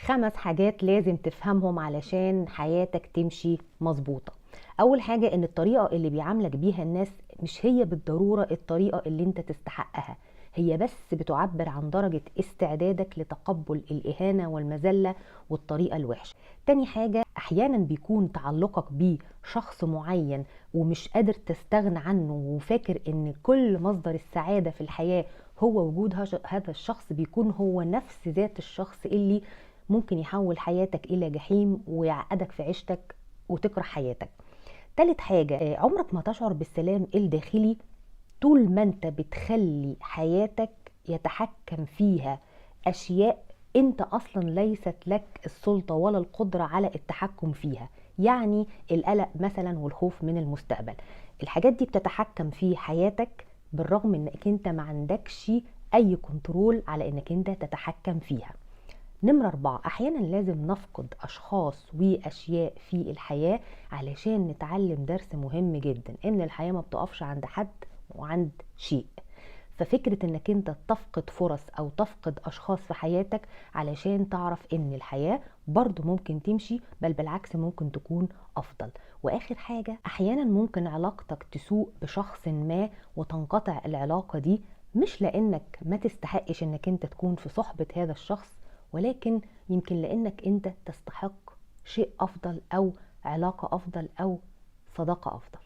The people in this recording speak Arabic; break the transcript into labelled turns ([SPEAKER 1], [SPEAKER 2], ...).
[SPEAKER 1] 5 حاجات لازم تفهمهم علشان حياتك تمشي مظبوطة. أول حاجة إن الطريقة اللي بيعاملك بيها الناس مش هي بالضرورة الطريقة اللي انت تستحقها، هي بس بتعبر عن درجة استعدادك لتقبل الإهانة والمذلة والطريقة الوحشة. تاني حاجة، أحيانا بيكون تعلقك بشخص معين ومش قادر تستغنى عنه وفاكر إن كل مصدر السعادة في الحياة هو وجود هذا الشخص، بيكون هو نفس ذات الشخص اللي ممكن يحول حياتك إلى جحيم ويعقدك في عيشتك وتكره حياتك. تالت حاجة، عمرك ما تشعر بالسلام الداخلي طول ما انت بتخلي حياتك يتحكم فيها أشياء انت أصلا ليست لك السلطة ولا القدرة على التحكم فيها. يعني القلق مثلا والخوف من المستقبل، الحاجات دي بتتحكم في حياتك بالرغم انك انت ما عندكش اي كنترول على انك انت تتحكم فيها. نمرة 4، أحيانا لازم نفقد أشخاص وأشياء في الحياة علشان نتعلم درس مهم جدا، إن الحياة ما بتقفش عند حد وعند شيء. ففكرة إنك أنت تفقد فرص أو تفقد أشخاص في حياتك علشان تعرف إن الحياة برضو ممكن تمشي، بل بالعكس ممكن تكون أفضل. وآخر حاجة، أحيانا ممكن علاقتك تسوء بشخص ما وتنقطع العلاقة دي، مش لأنك ما تستحقش إنك أنت تكون في صحبة هذا الشخص، ولكن يمكن لأنك أنت تستحق شيء أفضل أو علاقة أفضل أو صداقة أفضل.